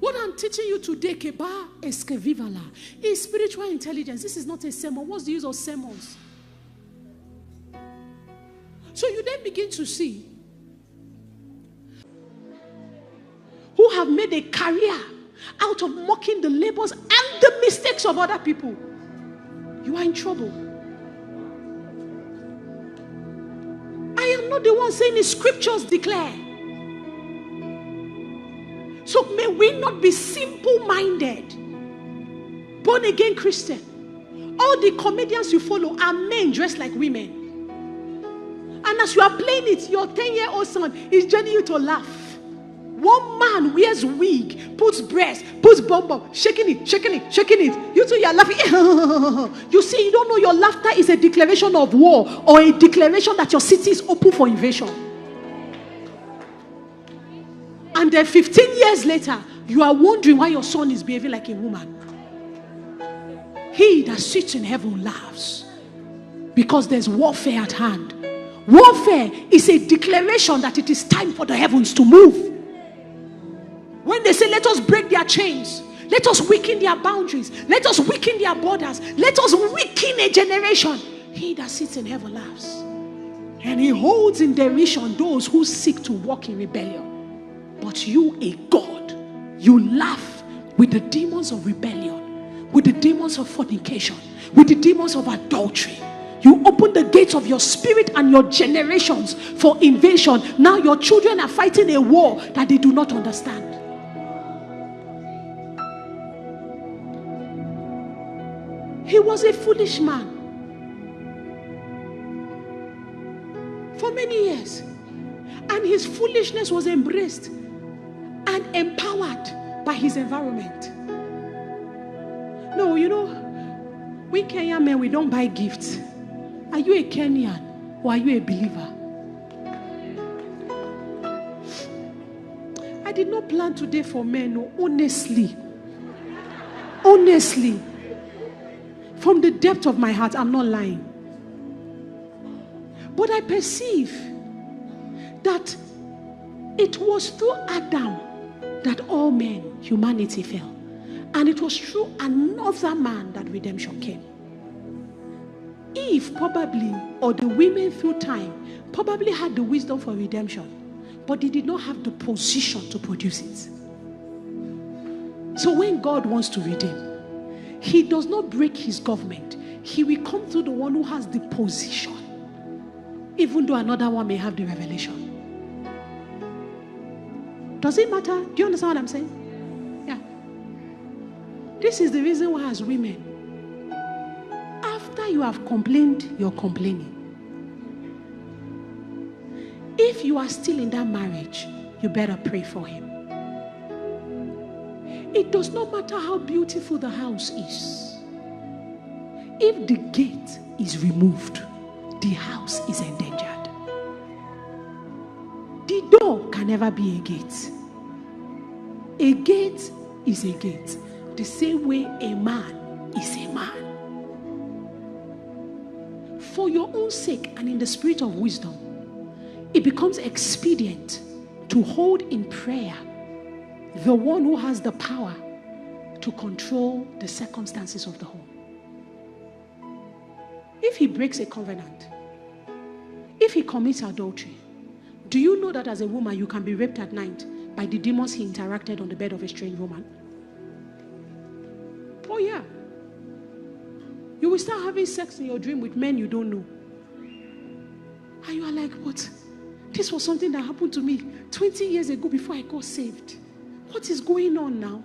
What I'm teaching you today, Keba Eskevivala, is spiritual intelligence. This is not a sermon. What's the use of sermons? So you then begin to see who have made a career out of mocking the labors and the mistakes of other people. You are in trouble. I am not the one saying the scriptures declare. So may we not be simple-minded, born-again Christian. All the comedians you follow are men dressed like women. And as you are playing it, your 10-year-old son is joining you to laugh. One man wears wig, puts breast, puts bum, shaking it. You two, you are laughing. You see, you don't know your laughter is a declaration of war or a declaration that your city is open for invasion. And then 15 years later, you are wondering why your son is behaving like a woman. He that sits in heaven laughs because there's warfare at hand. Warfare is a declaration that it is time for the heavens to move. When they say, let us break their chains, let us weaken their boundaries, let us weaken their borders, let us weaken a generation, he that sits in heaven laughs. And he holds in derision those who seek to walk in rebellion. But you, a God, you laugh with the demons of rebellion, with the demons of fornication, with the demons of adultery. You open the gates of your spirit and your generations for invasion. Now your children are fighting a war that they do not understand. He was a foolish man for many years. And his foolishness was embraced and empowered by his environment. No, you know, we Kenyan men, we don't buy gifts. Are you a Kenyan or are you a believer? I did not plan today for men, no, honestly. Honestly. From the depth of my heart, I'm not lying. But I perceive that it was through Adam that all men, humanity fell. And it was through another man that redemption came. Eve probably, or the women through time, probably had the wisdom for redemption, but they did not have the position to produce it. So when God wants to redeem, he does not break his government. He will come through the one who has the position, even though another one may have the revelation. Does it matter? Do you understand what I'm saying? Yeah. This is the reason why as women, after you have complained, you're complaining. If you are still in that marriage, you better pray for him. It does not matter how beautiful the house is. If the gate is removed, the house is endangered. The door can never be a gate. A gate is a gate. The same way a man is a man. For your own sake and in the spirit of wisdom, it becomes expedient to hold in prayer the one who has the power to control the circumstances of the home. If he breaks a covenant, if he commits adultery, do you know that as a woman you can be raped at night by the demons he interacted on the bed of a strange woman? Oh yeah. You will start having sex in your dream with men you don't know. And you are like, what? This was something that happened to me 20 years ago before I got saved. What is going on now?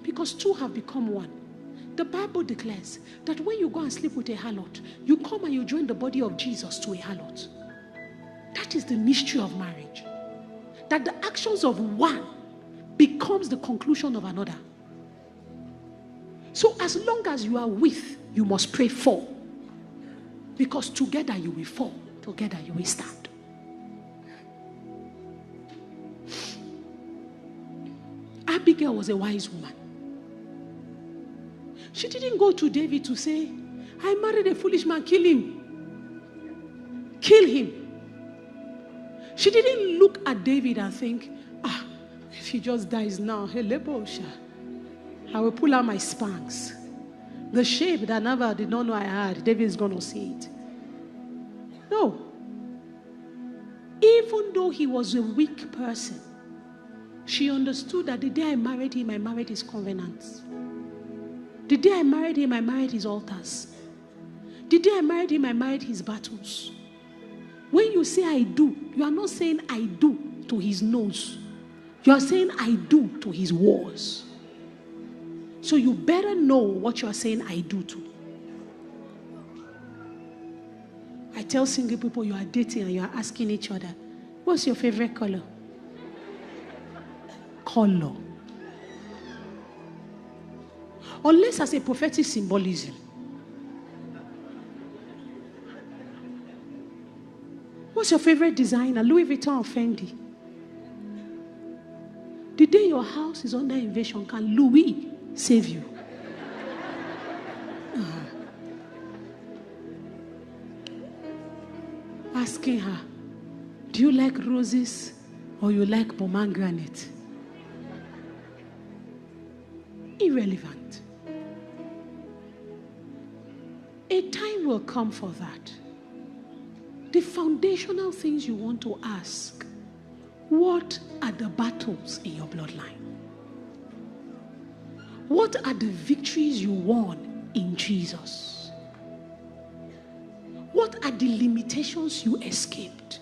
Because two have become one. The Bible declares that when you go and sleep with a harlot, you come and you join the body of Jesus to a harlot. That is the mystery of marriage. That the actions of one becomes the conclusion of another. So as long as you are with, you must pray for. Because together you will fall, together you will stand. Abigail was a wise woman. She didn't go to David to say, I married a foolish man, kill him. Kill him. She didn't look at David and think, if she just dies now, I will pull out my spanks. The shape that never did not know I had, David is going to see it. No. Even though he was a weak person, she understood that the day I married his covenants. The day I married him, I married his altars. The day I married him, I married his battles. When you say I do, you are not saying I do to his nose. You are saying I do to his wars. So you better know what you are saying I do to. I tell single people you are dating and you are asking each other, what's your favorite color? Color. Unless as a prophetic symbolism. What's your favorite designer? Louis Vuitton or Fendi? The day your house is under invasion, can Louis save you? Asking her, do you like roses or you like pomegranate? Irrelevant. A time will come for that. The foundational things you want to ask, what are the battles in your bloodline? What are the victories you won in Jesus? What are the limitations you escaped?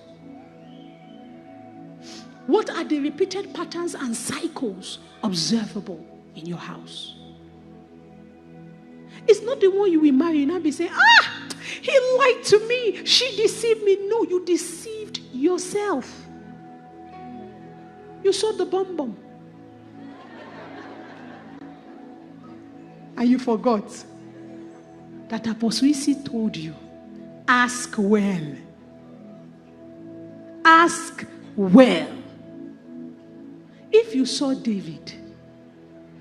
What are the repeated patterns and cycles observable in your house? It's not the one you will marry and not be saying, he lied to me, she deceived me. No, you deceived yourself. You saw the bomb. And you forgot that Apostle Isi told you, ask well. Ask well. If you saw David,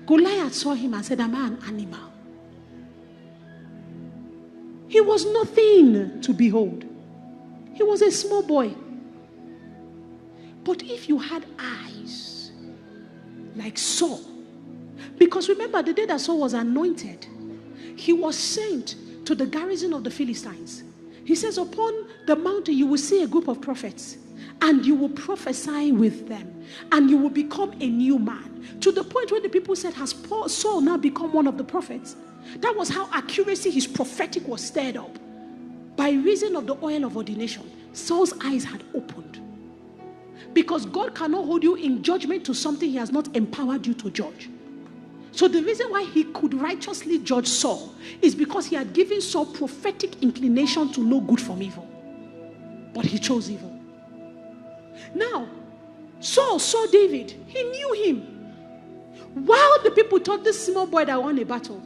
Goliath saw him and said, am I an animal? He was nothing to behold. He was a small boy. But if you had eyes like Saul, because remember the day that Saul was anointed, he was sent to the garrison of the Philistines. He says, upon the mountain you will see a group of prophets and you will prophesy with them and you will become a new man. To the point where the people said, has Saul now become one of the prophets? That was how accuracy his prophetic was stirred up. By reason of the oil of ordination, Saul's eyes had opened. Because God cannot hold you in judgment to something he has not empowered you to judge. So the reason why he could righteously judge Saul is because he had given Saul prophetic inclination to know good from evil. But he chose evil. Now, Saul saw David. He knew him. While the people thought this small boy that won a battle,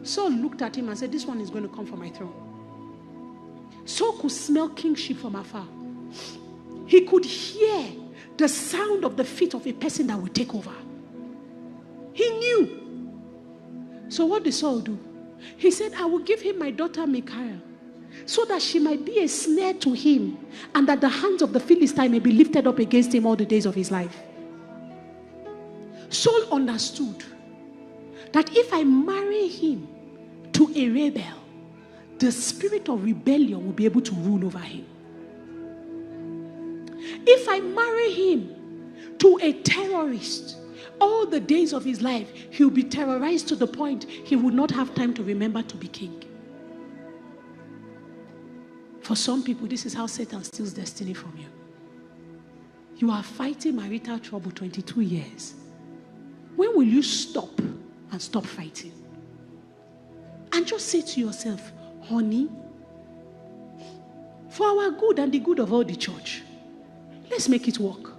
Saul looked at him and said, this one is going to come for my throne. Saul could smell kingship from afar. He could hear the sound of the feet of a person that would take over. He knew. So what did Saul do? He said, I will give him my daughter Michal, so that she might be a snare to him, and that the hands of the Philistine may be lifted up against him all the days of his life. Saul understood that if I marry him to a rebel, the spirit of rebellion will be able to rule over him. If I marry him to a terrorist, all the days of his life, he will be terrorized to the point he would not have time to remember to be king. For some people, this is how Satan steals destiny from you. You are fighting marital trouble 22 years. When will you stop and stop fighting? And just say to yourself, honey, for our good and the good of all the church, let's make it work.